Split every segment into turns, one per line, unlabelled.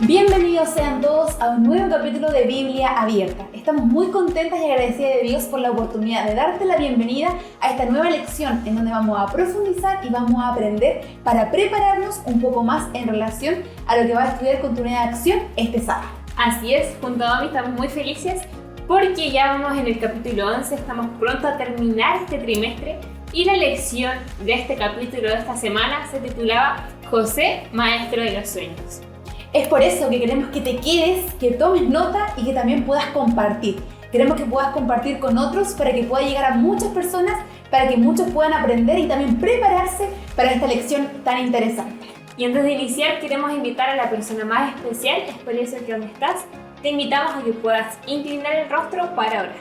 Bienvenidos sean todos a un nuevo capítulo de Biblia Abierta. Estamos muy contentas y agradecidas de Dios por la oportunidad de darte la bienvenida a esta nueva lección en donde vamos a profundizar y vamos a aprender para prepararnos un poco más en relación a lo que va a estudiar Continuidad de Acción este sábado.
Así es, junto a Domi estamos muy felices porque ya vamos en el capítulo 11, estamos pronto a terminar este trimestre y la lección de este capítulo de esta semana se titulaba José, Maestro de los Sueños.
Es por eso que queremos que te quedes, que tomes nota y que también puedas compartir. Queremos que puedas compartir con otros para que pueda llegar a muchas personas, para que muchos puedan aprender y también prepararse para esta lección tan interesante.
Y antes de iniciar queremos invitar a la persona más especial, es por eso que donde estás, te invitamos a que puedas inclinar el rostro para orar.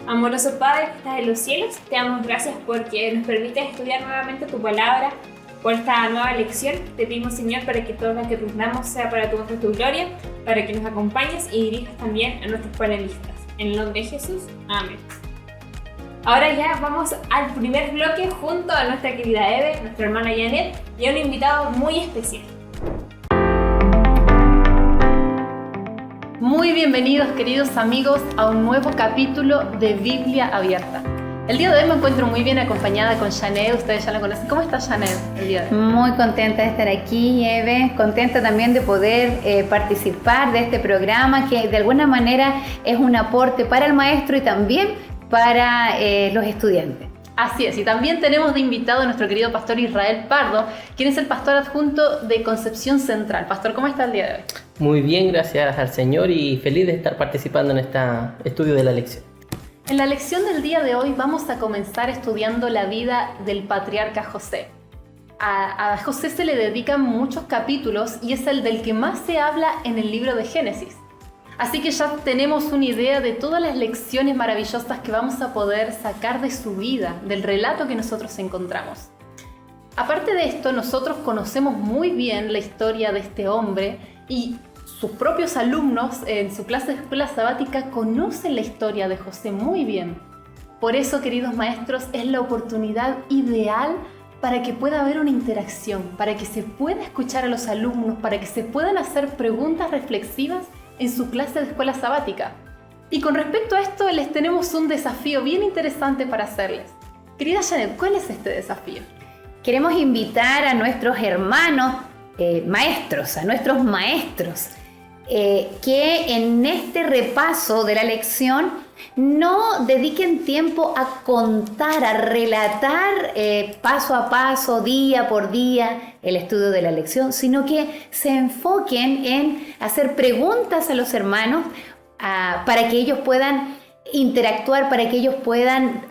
Amoroso Padre que estás en los cielos, te damos gracias porque nos permites estudiar nuevamente tu palabra. Por esta nueva lección te pedimos, Señor, para que todo lo que aprendamos sea para tu honra y tu gloria, para que nos acompañes y dirijas también a nuestros panelistas. En el nombre de Jesús, amén. Ahora ya vamos al primer bloque junto a nuestra querida Eve, nuestra hermana Janet y a un invitado muy especial.
Muy bienvenidos, queridos amigos, a un nuevo capítulo de Biblia Abierta. El día de hoy me encuentro muy bien acompañada con Janet, ustedes ya la conocen. ¿Cómo está Janet el día de hoy?
Muy contenta de estar aquí, Eve, contenta también de poder participar de este programa que de alguna manera es un aporte para el maestro y también para los estudiantes.
Así es, y también tenemos de invitado a nuestro querido pastor Israel Pardo, quien es el pastor adjunto de Concepción Central. Pastor, ¿cómo está el día de hoy?
Muy bien, gracias al Señor y feliz de estar participando en este estudio de la lección.
En la lección del día de hoy vamos a comenzar estudiando la vida del patriarca José. A José se le dedican muchos capítulos y es el del que más se habla en el libro de Génesis. Así que ya tenemos una idea de todas las lecciones maravillosas que vamos a poder sacar de su vida, del relato que nosotros encontramos. Aparte de esto, nosotros conocemos muy bien la historia de este hombre y sus propios alumnos en su clase de escuela sabática conocen la historia de José muy bien. Por eso, queridos maestros, es la oportunidad ideal para que pueda haber una interacción, para que se pueda escuchar a los alumnos, para que se puedan hacer preguntas reflexivas en su clase de escuela sabática. Y con respecto a esto, les tenemos un desafío bien interesante para hacerles. Querida Janet, ¿cuál es este desafío?
Queremos invitar a nuestros hermanos maestros, a nuestros maestros, que en este repaso de la lección no dediquen tiempo a contar, a relatar paso a paso, día por día, el estudio de la lección, sino que se enfoquen en hacer preguntas a los hermanos para que ellos puedan interactuar, para que ellos puedan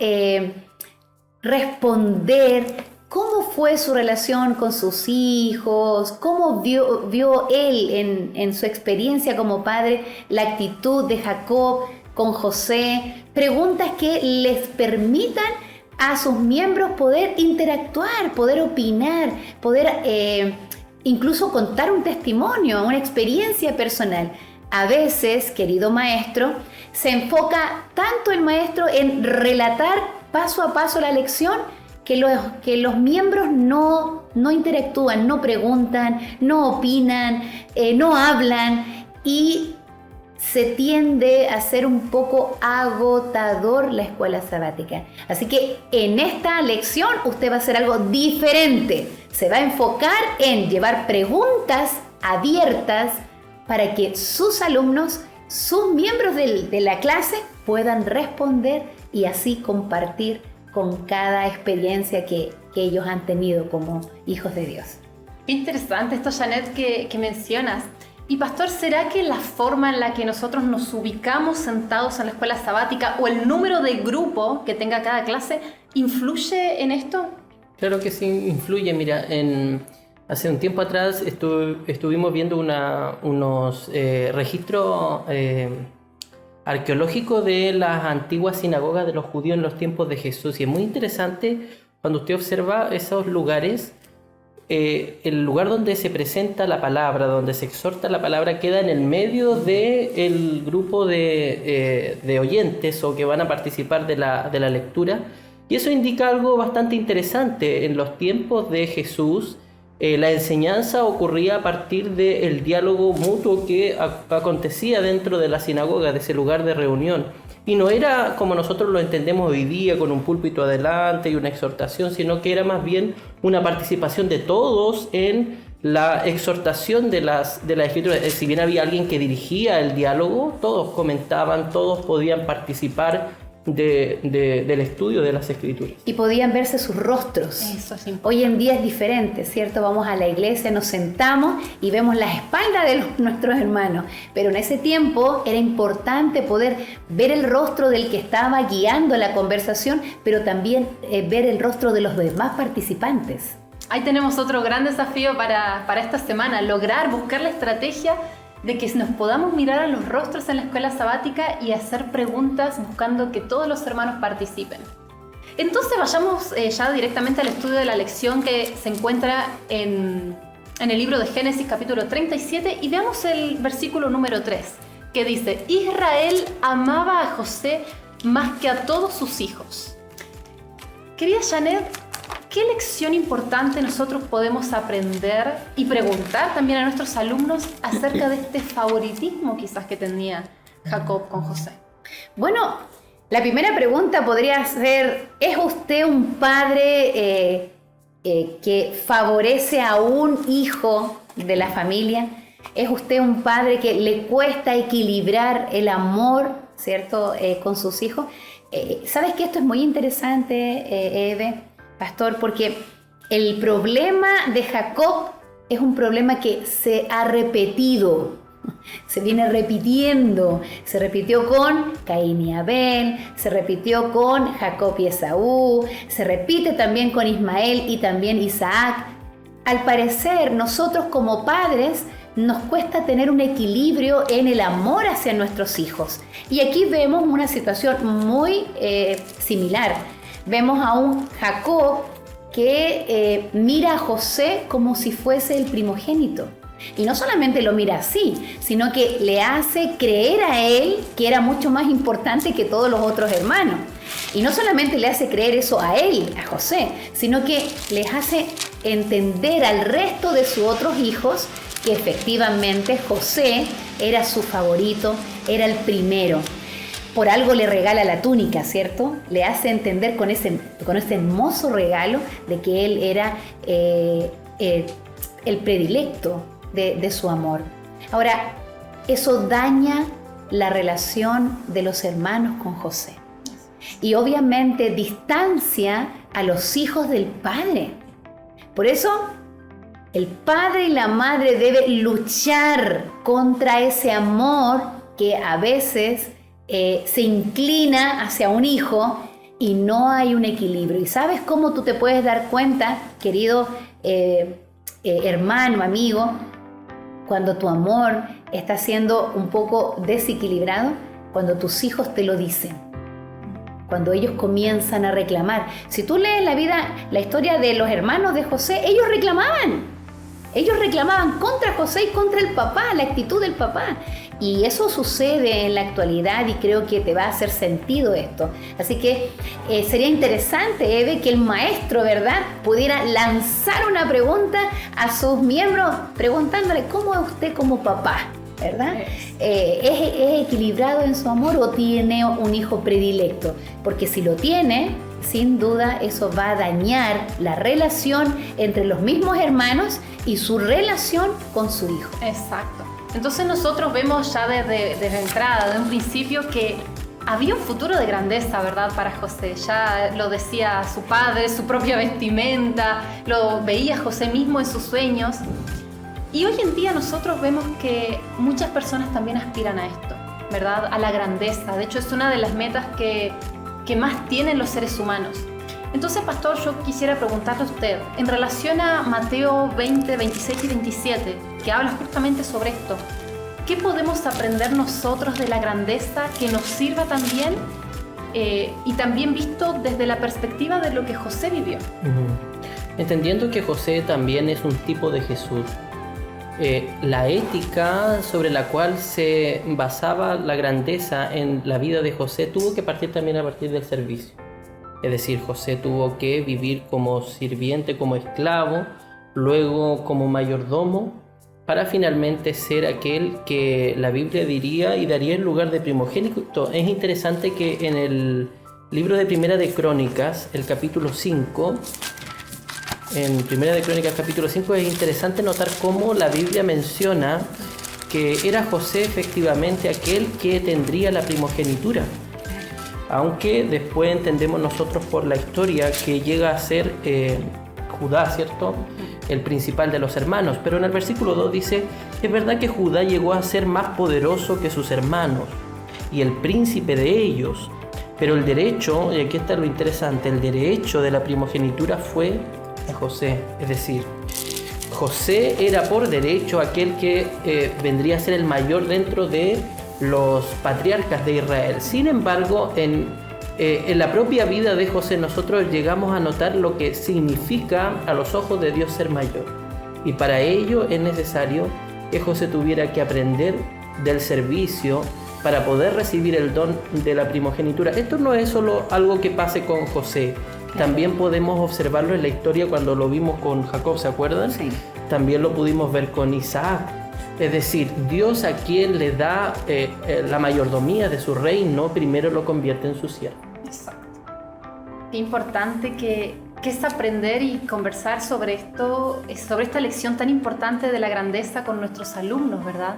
responder. ¿Cómo fue su relación con sus hijos? ¿Cómo vio él en su experiencia como padre la actitud de Jacob con José? Preguntas que les permitan a sus miembros poder interactuar, poder opinar, poder incluso contar un testimonio, una experiencia personal. A veces, querido maestro, se enfoca tanto el maestro en relatar paso a paso la lección que los miembros no interactúan, no preguntan, no opinan, no hablan y se tiende a ser un poco agotador la escuela sabática. Así que en esta lección usted va a hacer algo diferente. Se va a enfocar en llevar preguntas abiertas para que sus alumnos, sus miembros de la clase puedan responder y así compartir con cada experiencia que ellos han tenido como hijos de Dios.
Qué interesante esto, Janet, que mencionas. Y pastor, ¿será que la forma en la que nosotros nos ubicamos sentados en la escuela sabática o el número de grupo que tenga cada clase influye en esto?
Claro que sí influye. Mira, hace un tiempo atrás estuvimos viendo unos registros arqueológico de las antiguas sinagogas de los judíos en los tiempos de Jesús. Y es muy interesante cuando usted observa esos lugares, el lugar donde se presenta la palabra, donde se exhorta la palabra, queda en el medio del grupo de oyentes o que van a participar de la lectura. Y eso indica algo bastante interesante. En los tiempos de Jesús, la enseñanza ocurría a partir del diálogo mutuo que acontecía dentro de la sinagoga, de ese lugar de reunión. Y no era como nosotros lo entendemos hoy día, con un púlpito adelante y una exhortación, sino que era más bien una participación de todos en la exhortación de las escrituras. Si bien había alguien que dirigía el diálogo, todos comentaban, todos podían participar del estudio de las escrituras.
Y podían verse sus rostros.
Eso es importante.
Hoy en día es diferente, ¿cierto? Vamos a la iglesia, nos sentamos y vemos las espaldas de nuestros hermanos. Pero en ese tiempo era importante poder ver el rostro del que estaba guiando la conversación, pero también ver el rostro de los demás participantes.
Ahí tenemos otro gran desafío para esta semana, buscar la estrategia de que nos podamos mirar a los rostros en la escuela sabática y hacer preguntas buscando que todos los hermanos participen. Entonces vayamos ya directamente al estudio de la lección que se encuentra en el libro de Génesis capítulo 37 y veamos el versículo número 3 que dice: Israel amaba a José más que a todos sus hijos. Querida Janet, ¿qué lección importante nosotros podemos aprender y preguntar también a nuestros alumnos acerca de este favoritismo quizás que tenía Jacob con José?
Bueno, la primera pregunta podría ser: ¿es usted un padre que favorece a un hijo de la familia? ¿Es usted un padre que le cuesta equilibrar el amor, ¿cierto?, con sus hijos? ¿Sabes que esto es muy interesante, Eve, pastor? Porque el problema de Jacob es un problema que se ha repetido, se viene repitiendo. Se repitió con Caín y Abel, se repitió con Jacob y Esaú, se repite también con Ismael y también Isaac. Al parecer, nosotros como padres nos cuesta tener un equilibrio en el amor hacia nuestros hijos. Y aquí vemos una situación muy similar. Vemos a un Jacob que mira a José como si fuese el primogénito. Y no solamente lo mira así, sino que le hace creer a él que era mucho más importante que todos los otros hermanos. Y no solamente le hace creer eso a él, a José, sino que les hace entender al resto de sus otros hijos que efectivamente José era su favorito, era el primero. Por algo le regala la túnica, ¿cierto? Le hace entender con ese hermoso regalo de que él era el predilecto de su amor. Ahora, eso daña la relación de los hermanos con José. Y obviamente distancia a los hijos del padre. Por eso, el padre y la madre deben luchar contra ese amor que a veces se inclina hacia un hijo y no hay un equilibrio. ¿Y sabes cómo tú te puedes dar cuenta, querido hermano, amigo, cuando tu amor está siendo un poco desequilibrado? Cuando tus hijos te lo dicen, cuando ellos comienzan a reclamar. Si tú lees la historia de los hermanos de José, ellos reclamaban contra José y contra el papá, la actitud del papá. Y eso sucede en la actualidad y creo que te va a hacer sentido esto. Así que sería interesante, Eve, que el maestro, ¿verdad?, pudiera lanzar una pregunta a sus miembros preguntándole: ¿cómo es usted como papá? ¿Verdad? ¿Es equilibrado en su amor o tiene un hijo predilecto? Porque si lo tiene, sin duda eso va a dañar la relación entre los mismos hermanos y su relación con su hijo.
Exacto. Entonces nosotros vemos ya desde entrada, de un principio, que había un futuro de grandeza, ¿verdad?, para José. Ya lo decía su padre, su propia vestimenta, lo veía José mismo en sus sueños. Y hoy en día nosotros vemos que muchas personas también aspiran a esto, ¿verdad?, a la grandeza. De hecho, es una de las metas que más tienen los seres humanos. Entonces, pastor, yo quisiera preguntarle a usted, en relación a Mateo 20, 26 y 27, que habla justamente sobre esto, ¿qué podemos aprender nosotros de la grandeza que nos sirva también y también visto desde la perspectiva de lo que José vivió?
Entendiendo que José también es un tipo de Jesús, la ética sobre la cual se basaba la grandeza en la vida de José tuvo que partir también a partir del servicio. Es decir, José tuvo que vivir como sirviente, como esclavo, luego como mayordomo, para finalmente ser aquel que la Biblia diría y daría el lugar de primogénito. Es interesante que en el libro de Primera de Crónicas, el capítulo 5, en Primera de Crónicas capítulo 5 es interesante notar cómo la Biblia menciona que era José efectivamente aquel que tendría la primogenitura. Aunque después entendemos nosotros por la historia que llega a ser Judá, ¿cierto?, el principal de los hermanos. Pero en el versículo 2 dice, es verdad que Judá llegó a ser más poderoso que sus hermanos y el príncipe de ellos. Pero el derecho, y aquí está lo interesante, el derecho de la primogenitura fue a José. Es decir, José era por derecho aquel que vendría a ser el mayor dentro de los patriarcas de Israel. Sin embargo, en la propia vida de José nosotros llegamos a notar lo que significa a los ojos de Dios ser mayor. Y para ello es necesario que José tuviera que aprender del servicio para poder recibir el don de la primogenitura. Esto no es solo algo que pase con José. También podemos observarlo en la historia cuando lo vimos con Jacob, ¿se acuerdan? Sí. También lo pudimos ver con Isaac. Es decir, Dios a quien le da la mayordomía de su reino, primero lo convierte en su siervo.
Exacto. Qué importante que es aprender y conversar sobre esto, sobre esta lección tan importante de la grandeza con nuestros alumnos, ¿verdad?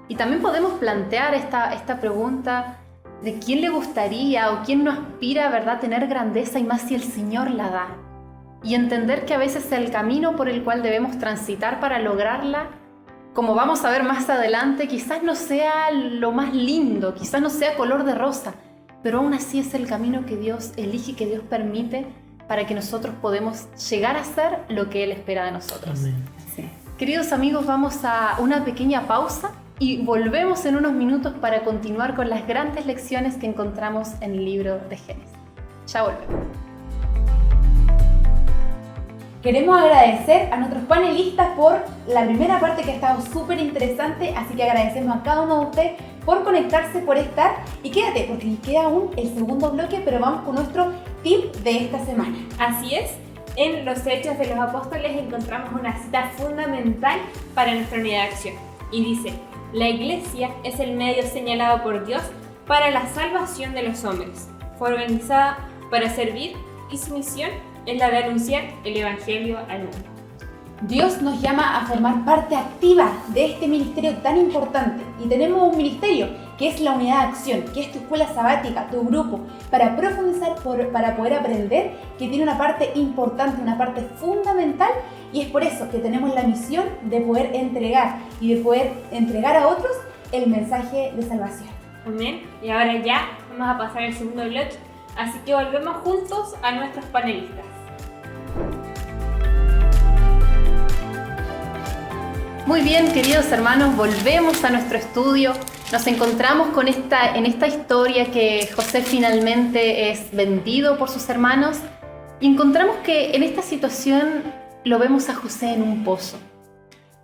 Y también podemos plantear esta pregunta de quién le gustaría o quién no aspira, ¿verdad?, tener grandeza, y más si el Señor la da. Y entender que a veces el camino por el cual debemos transitar para lograrla, como vamos a ver más adelante, quizás no sea lo más lindo, quizás no sea color de rosa, pero aún así es el camino que Dios elige, que Dios permite para que nosotros podamos llegar a ser lo que Él espera de nosotros.
Amén.
Sí. Queridos amigos, vamos a una pequeña pausa y volvemos en unos minutos para continuar con las grandes lecciones que encontramos en el libro de Génesis. Ya volvemos.
Queremos agradecer a nuestros panelistas por la primera parte que ha estado súper interesante, así que agradecemos a cada uno de ustedes por conectarse, por estar, y quédate porque nos queda aún el segundo bloque, pero vamos con nuestro tip de esta semana.
Así es, en los Hechos de los Apóstoles encontramos una cita fundamental para nuestra unidad de acción, y dice: la Iglesia es el medio señalado por Dios para la salvación de los hombres. Fue organizada para servir y su misión es la de anunciar el Evangelio al mundo.
Dios nos llama a formar parte activa de este ministerio tan importante, y tenemos un ministerio que es la unidad de acción, que es tu escuela sabática, tu grupo, para profundizar, para poder aprender, que tiene una parte importante, una parte fundamental, y es por eso que tenemos la misión de poder entregar y de poder entregar a otros el mensaje de salvación.
Amén. Y ahora ya vamos a pasar al segundo bloque, así que volvemos juntos a nuestros panelistas.
Muy bien, queridos hermanos, volvemos a nuestro estudio. Nos encontramos en esta historia que José finalmente es vendido por sus hermanos, y encontramos que en esta situación lo vemos a José en un pozo.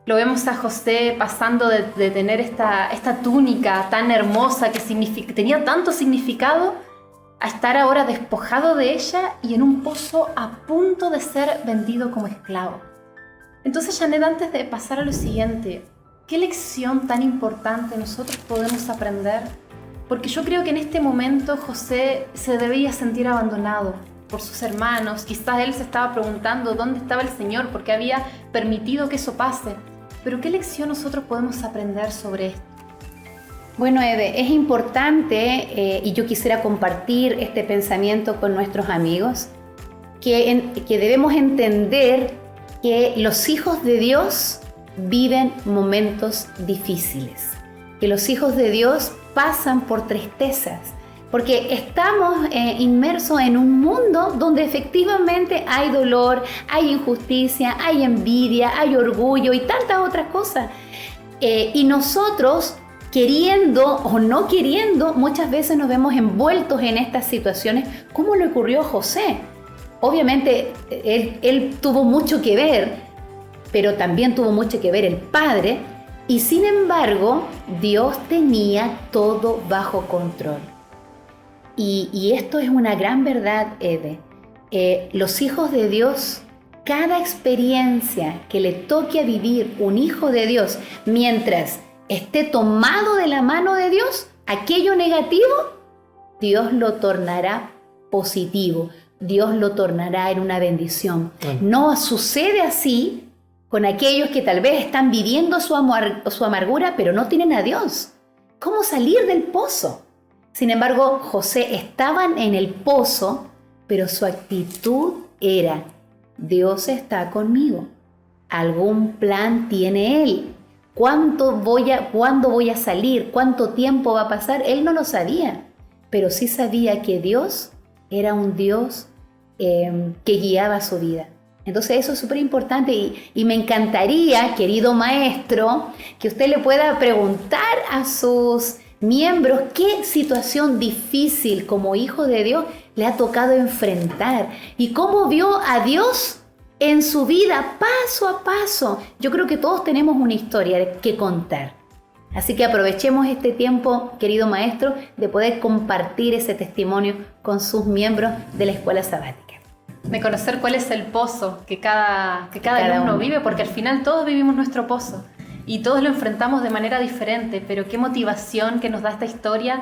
Lo vemos a José pasando de tener esta túnica tan hermosa que tenía tanto significado, a estar ahora despojado de ella y en un pozo a punto de ser vendido como esclavo. Entonces, Janet, antes de pasar a lo siguiente, ¿qué lección tan importante nosotros podemos aprender? Porque yo creo que en este momento José se debía sentir abandonado por sus hermanos. Quizás él se estaba preguntando dónde estaba el Señor, porque había permitido que eso pase. Pero ¿qué lección nosotros podemos aprender sobre esto?
Bueno, Eve, es importante, y yo quisiera compartir este pensamiento con nuestros amigos, que debemos entender que los hijos de Dios viven momentos difíciles, que los hijos de Dios pasan por tristezas, porque estamos inmersos en un mundo donde efectivamente hay dolor, hay injusticia, hay envidia, hay orgullo y tantas otras cosas. Y nosotros, queriendo o no queriendo, muchas veces nos vemos envueltos en estas situaciones, como le ocurrió a José. Obviamente él tuvo mucho que ver, pero también tuvo mucho que ver el padre, y sin embargo Dios tenía todo bajo control. Y esto es una gran verdad, Eve. Los hijos de Dios cada experiencia que le toque a vivir un hijo de Dios, mientras esté tomado de la mano de Dios, aquello negativo, Dios lo tornará positivo, Dios lo tornará en una bendición. No sucede así con aquellos que tal vez están viviendo su amargura, pero no tienen a Dios. ¿Cómo salir del pozo? Sin embargo, José estaba en el pozo, pero su actitud era: Dios está conmigo. Algún plan tiene Él. ¿Cuándo voy a salir? ¿Cuánto tiempo va a pasar? Él no lo sabía, pero sí sabía que Dios era un Dios que guiaba su vida. Entonces eso es súper importante y me encantaría, querido maestro, que usted le pueda preguntar a sus miembros qué situación difícil como hijo de Dios le ha tocado enfrentar y cómo vio a Dios en su vida paso a paso. Yo creo que todos tenemos una historia que contar. Así que aprovechemos este tiempo, querido maestro, de poder compartir ese testimonio con sus miembros de la escuela sabática.
De conocer cuál es el pozo que cada alumno vive, porque al final todos vivimos nuestro pozo y todos lo enfrentamos de manera diferente, pero qué motivación que nos da esta historia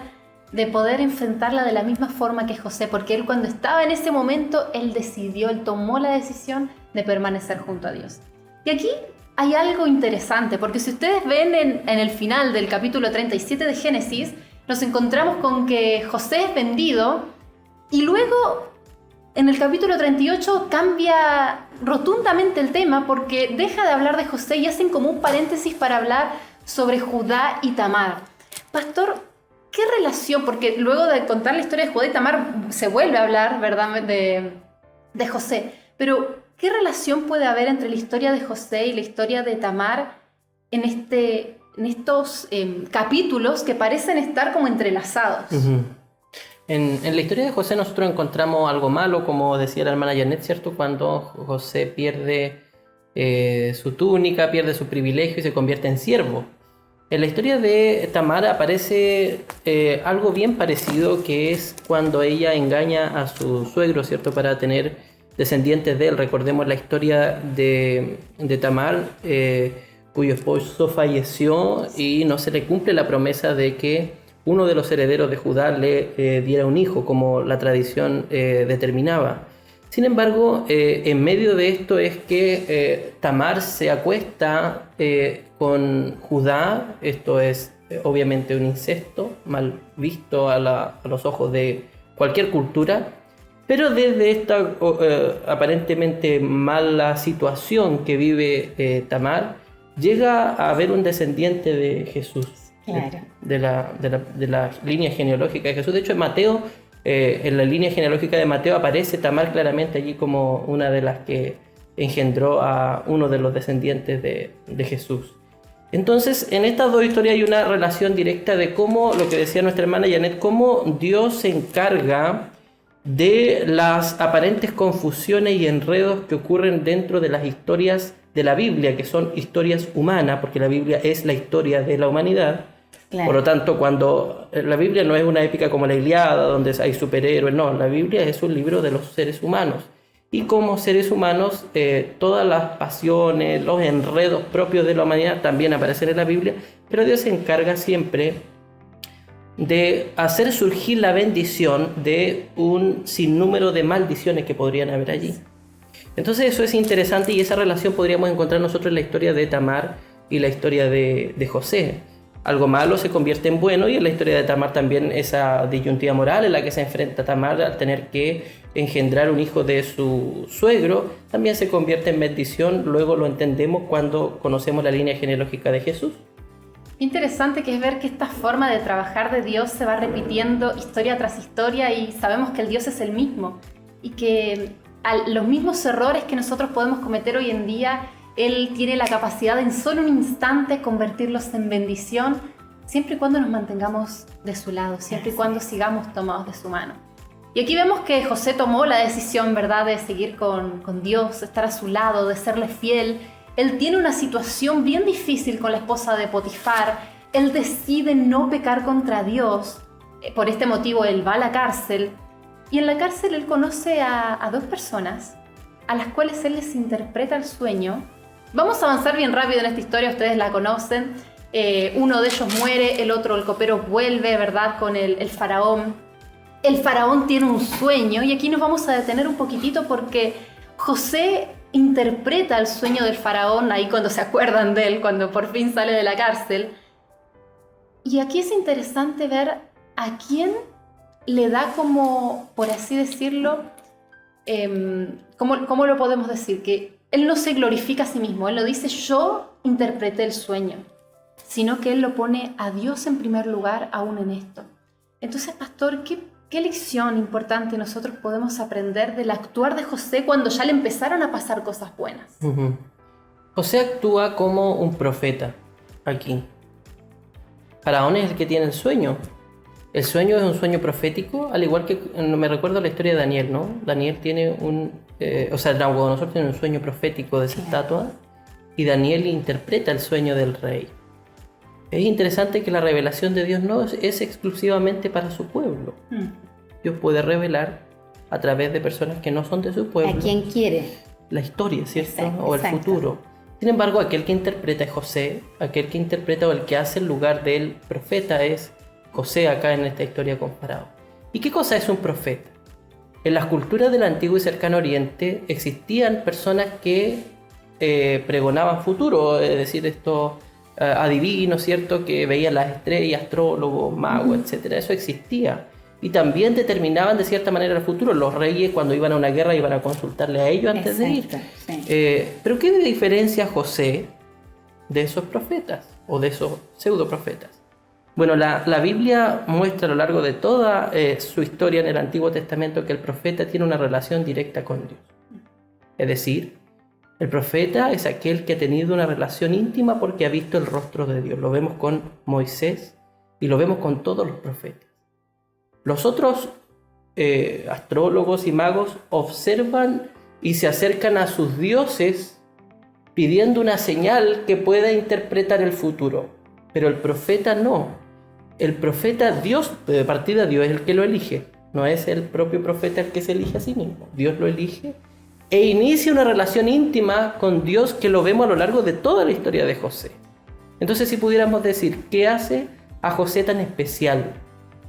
de poder enfrentarla de la misma forma que José, porque él cuando estaba en ese momento, él tomó la decisión de permanecer junto a Dios. Y aquí hay algo interesante, porque si ustedes ven en el final del capítulo 37 de Génesis, nos encontramos con que José es vendido y luego en el capítulo 38 cambia rotundamente el tema porque deja de hablar de José y hacen como un paréntesis para hablar sobre Judá y Tamar. Pastor, ¿qué relación? Porque luego de contar la historia de Judá y Tamar se vuelve a hablar, ¿verdad?, de José. Pero, ¿qué relación puede haber entre la historia de José y la historia de Tamar en estos capítulos que parecen estar como entrelazados?
Uh-huh. En la historia de José nosotros encontramos algo malo, como decía la hermana Janet, ¿cierto? Cuando José pierde su túnica, pierde su privilegio y se convierte en siervo. En la historia de Tamar aparece algo bien parecido, que es cuando ella engaña a su suegro, ¿cierto? Para tener descendientes de él. Recordemos la historia de Tamar, cuyo esposo falleció y no se le cumple la promesa de que uno de los herederos de Judá le diera un hijo, como la tradición determinaba. Sin embargo, en medio de esto es que Tamar se acuesta con Judá. Esto es obviamente un incesto, mal visto a los ojos de cualquier cultura, pero desde esta aparentemente mala situación que vive Tamar, llega a haber un descendiente de Jesús. Claro. De la línea genealógica de Jesús. De hecho, en Mateo, en la línea genealógica de Mateo aparece Tamar claramente allí como una de las que engendró a uno de los descendientes de Jesús. Entonces, en estas dos historias hay una relación directa de cómo, lo que decía nuestra hermana Janet, cómo Dios se encarga de las aparentes confusiones y enredos que ocurren dentro de las historias de la Biblia, que son historias humanas, porque la Biblia es la historia de la humanidad. Claro. Por lo tanto, cuando la Biblia no es una épica como la Ilíada, donde hay superhéroes, no, la Biblia es un libro de los seres humanos. Y como seres humanos, todas las pasiones, los enredos propios de la humanidad también aparecen en la Biblia, pero Dios se encarga siempre de hacer surgir la bendición de un sinnúmero de maldiciones que podrían haber allí. Entonces eso es interesante y esa relación podríamos encontrar nosotros en la historia de Tamar y la historia de José. Algo malo se convierte en bueno y en la historia de Tamar también esa disyuntiva moral en la que se enfrenta Tamar al tener que engendrar un hijo de su suegro también se convierte en bendición. Luego lo entendemos cuando conocemos la línea genealógica de Jesús.
Interesante que es ver que esta forma de trabajar de Dios se va repitiendo historia tras historia y sabemos que el Dios es el mismo y que los mismos errores que nosotros podemos cometer hoy en día, Él tiene la capacidad de en solo un instante convertirlos en bendición, siempre y cuando nos mantengamos de su lado, siempre y cuando sigamos tomados de su mano. Y aquí vemos que José tomó la decisión, ¿verdad?, de seguir con Dios, de estar a su lado, de serle fiel. Él tiene una situación bien difícil con la esposa de Potifar. Él decide no pecar contra Dios. Por este motivo él va a la cárcel. Y en la cárcel él conoce a dos personas, a las cuales él les interpreta el sueño. Vamos a avanzar bien rápido en esta historia, ustedes la conocen. Uno de ellos muere, el otro, el copero, vuelve, ¿verdad?, con el faraón. El faraón tiene un sueño y aquí nos vamos a detener un poquitito porque José interpreta el sueño del faraón ahí cuando se acuerdan de él, cuando por fin sale de la cárcel. Y aquí es interesante ver a quién le da como, por así decirlo, ¿cómo lo podemos decir? Que él no se glorifica a sí mismo, él no dice yo interpreté el sueño, sino que él lo pone a Dios en primer lugar aún en esto. Entonces, pastor, ¿qué lección importante nosotros podemos aprender del actuar de José cuando ya le empezaron a pasar cosas buenas?
Uh-huh. José actúa como un profeta aquí. Faraón es el que tiene el sueño. El sueño es un sueño profético, al igual que me recuerdo la historia de Daniel, ¿no? Daniel tiene Nabucodonosor tiene un sueño profético de esa estatua y Daniel interpreta el sueño del rey. Es interesante que la revelación de Dios no es exclusivamente para su pueblo. Dios puede revelar a través de personas que no son de su pueblo.
A quien quiere.
La historia, ¿cierto?
Exacto,
o el
exacto.
futuro. Sin embargo, aquel que interpreta es José, aquel que interpreta o el que hace el lugar del profeta es José acá en esta historia con Faraón. ¿Y qué cosa es un profeta? En las culturas del Antiguo y Cercano Oriente existían personas que pregonaban futuro, es decir, estos adivinos, ¿cierto? Que veían las estrellas, astrólogos, magos, etc. Eso existía. Y también determinaban de cierta manera el futuro. Los reyes cuando iban a una guerra iban a consultarle a ellos antes de ir.
Sí.
Pero ¿qué diferencia José de esos profetas o de esos pseudo profetas? Bueno, la Biblia muestra a lo largo de toda su historia en el Antiguo Testamento que el profeta tiene una relación directa con Dios. Es decir, el profeta es aquel que ha tenido una relación íntima porque ha visto el rostro de Dios. Lo vemos con Moisés y lo vemos con todos los profetas. Los otros astrólogos y magos observan y se acercan a sus dioses pidiendo una señal que pueda interpretar el futuro. Pero el profeta no. El profeta, Dios, de partida Dios es el que lo elige. No es el propio profeta el que se elige a sí mismo. Dios lo elige e inicia una relación íntima con Dios que lo vemos a lo largo de toda la historia de José. Entonces, si pudiéramos decir, ¿qué hace a José tan especial?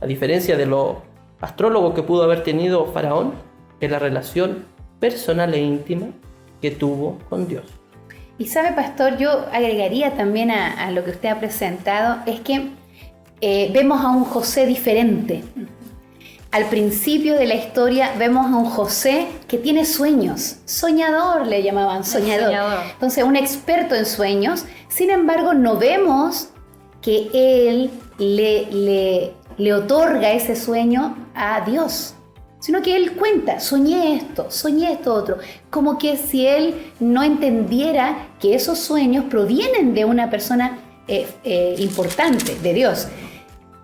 A diferencia de lo astrólogo que pudo haber tenido Faraón, es la relación personal e íntima que tuvo con Dios.
Y sabe, pastor, yo agregaría también a lo que usted ha presentado, es que vemos a un José diferente. Al principio de la historia vemos a un José que tiene sueños, soñador le llamaban, soñador. Entonces, un experto en sueños. Sin embargo, no vemos que él le otorga ese sueño a Dios, sino que él cuenta, soñé esto otro, como que si él no entendiera que esos sueños provienen de una persona importante, de Dios.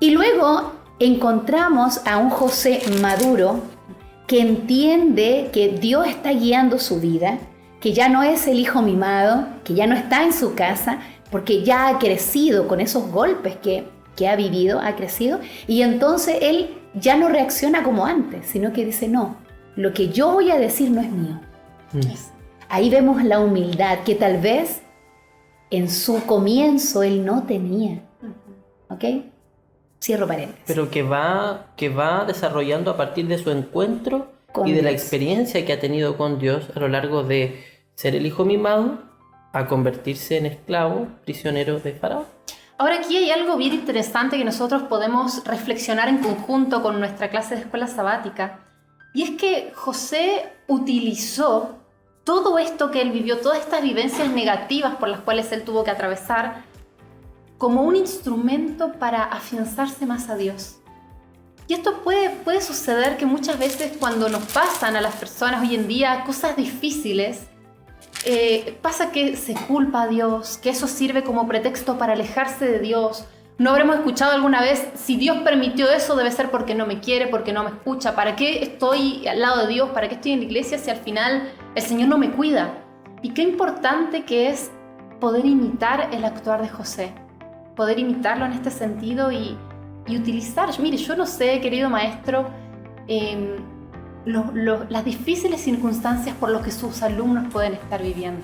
Y luego encontramos a un José maduro que entiende que Dios está guiando su vida, que ya no es el hijo mimado, que ya no está en su casa, porque ya ha crecido con esos golpes que ha vivido, ha crecido, y entonces él ya no reacciona como antes, sino que dice, no, lo que yo voy a decir no es mío. Ahí vemos la humildad que tal vez en su comienzo él no tenía. ¿Ok? Cierro paréntesis.
Pero que va desarrollando a partir de su encuentro y de la experiencia que ha tenido con Dios a lo largo de ser el hijo mimado a convertirse en esclavo, prisionero de Faraón.
Ahora aquí hay algo bien interesante que nosotros podemos reflexionar en conjunto con nuestra clase de escuela sabática, y es que José utilizó todo esto que él vivió, todas estas vivencias negativas por las cuales él tuvo que atravesar, como un instrumento para afianzarse más a Dios. Y esto puede suceder que muchas veces cuando nos pasan a las personas hoy en día cosas difíciles, pasa que se culpa a Dios, que eso sirve como pretexto para alejarse de Dios. No habremos escuchado alguna vez, si Dios permitió eso debe ser porque no me quiere, porque no me escucha. ¿Para qué estoy al lado de Dios? ¿Para qué estoy en la iglesia si al final el Señor no me cuida? Y qué importante que es poder imitar el actuar de José, poder imitarlo en este sentido y utilizar. Mire, yo no sé, querido maestro, las difíciles circunstancias por las que sus alumnos pueden estar viviendo.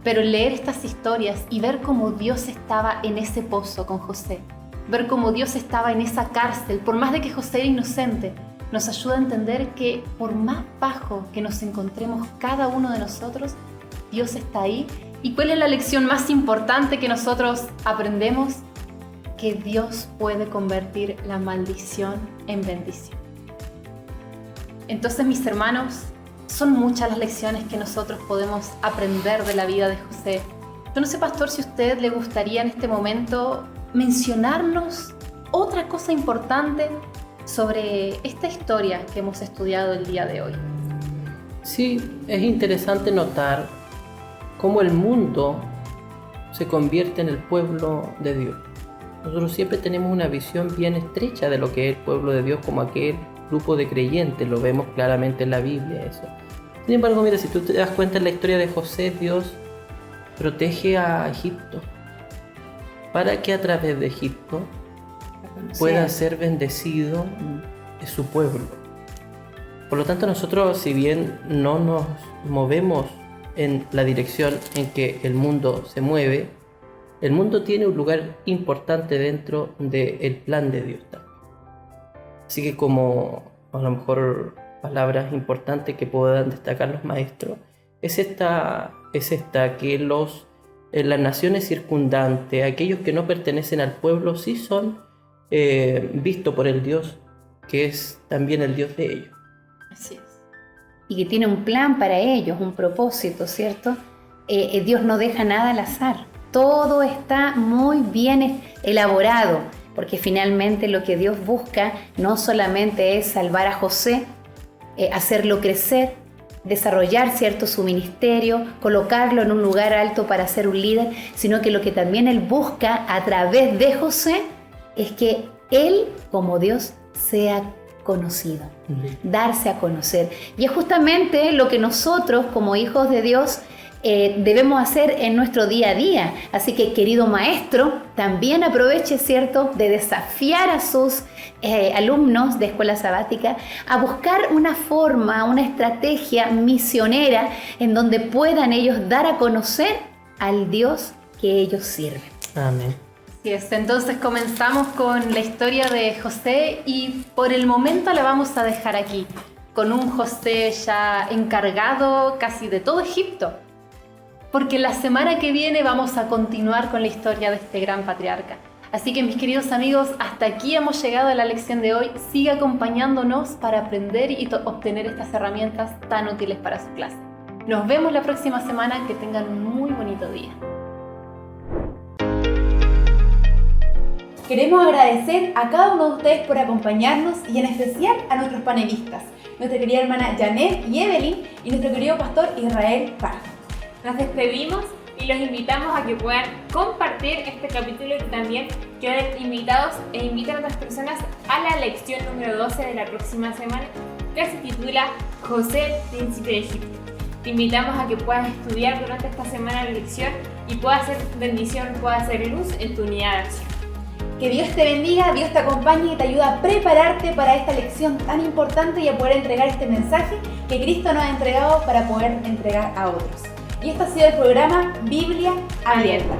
Pero leer estas historias y ver cómo Dios estaba en ese pozo con José, ver cómo Dios estaba en esa cárcel, por más de que José era inocente, nos ayuda a entender que por más bajo que nos encontremos cada uno de nosotros, Dios está ahí. ¿Y cuál es la lección más importante que nosotros aprendemos? Que Dios puede convertir la maldición en bendición. Entonces, mis hermanos, son muchas las lecciones que nosotros podemos aprender de la vida de José. Yo no sé, pastor, si a usted le gustaría en este momento mencionarnos otra cosa importante sobre esta historia que hemos estudiado el día de hoy.
Sí, es interesante notar cómo el mundo se convierte en el pueblo de Dios. Nosotros siempre tenemos una visión bien estrecha de lo que es el pueblo de Dios como aquel grupo de creyentes, lo vemos claramente en la Biblia eso. Sin embargo, mira, si tú te das cuenta en la historia de José, Dios protege a Egipto para que a través de Egipto pueda ser bendecido su pueblo. Por lo tanto, nosotros, si bien no nos movemos en la dirección en que el mundo se mueve, el mundo tiene un lugar importante dentro del plan de Dios también. Así que, como a lo mejor palabras importantes que puedan destacar los maestros, es esta que las naciones circundantes, aquellos que no pertenecen al pueblo, sí son vistos por el Dios, que es también el Dios de ellos.
Así es.
Y que tiene un plan para ellos, un propósito, ¿cierto? Dios no deja nada al azar. Todo está muy bien elaborado, porque finalmente lo que Dios busca no solamente es salvar a José, hacerlo crecer, desarrollar, ¿cierto?, su ministerio, colocarlo en un lugar alto para ser un líder, sino que lo que también Él busca a través de José es que Él, como Dios, sea conocido, darse a conocer. Y es justamente lo que nosotros, como hijos de Dios, debemos hacer en nuestro día a día. Así que, querido maestro, también aproveche, ¿cierto?, de desafiar a sus alumnos de escuela sabática a buscar una forma, una estrategia misionera en donde puedan ellos dar a conocer al Dios que ellos sirven.
Amén.
Así es. Entonces comenzamos con la historia de José y por el momento la vamos a dejar aquí, con un José ya encargado casi de todo Egipto. Porque la semana que viene vamos a continuar con la historia de este gran patriarca. Así que, mis queridos amigos, hasta aquí hemos llegado a la lección de hoy. Siga acompañándonos para aprender y obtener estas herramientas tan útiles para su clase. Nos vemos la próxima semana. Que tengan un muy bonito día.
Queremos agradecer a cada uno de ustedes por acompañarnos y en especial a nuestros panelistas, nuestra querida hermana Janet y Evelyn y nuestro querido pastor Israel Pardo.
Nos despedimos y los invitamos a que puedan compartir este capítulo y también queden invitados e invitar a otras personas a la lección número 12 de la próxima semana, que se titula José, príncipe de Egipto. Te invitamos a que puedas estudiar durante esta semana la lección y pueda ser bendición, pueda ser luz en tu unidad de acción.
Que Dios te bendiga, Dios te acompañe y te ayude a prepararte para esta lección tan importante y a poder entregar este mensaje que Cristo nos ha entregado para poder entregar a otros. Y esto ha sido el programa Biblia Abierta.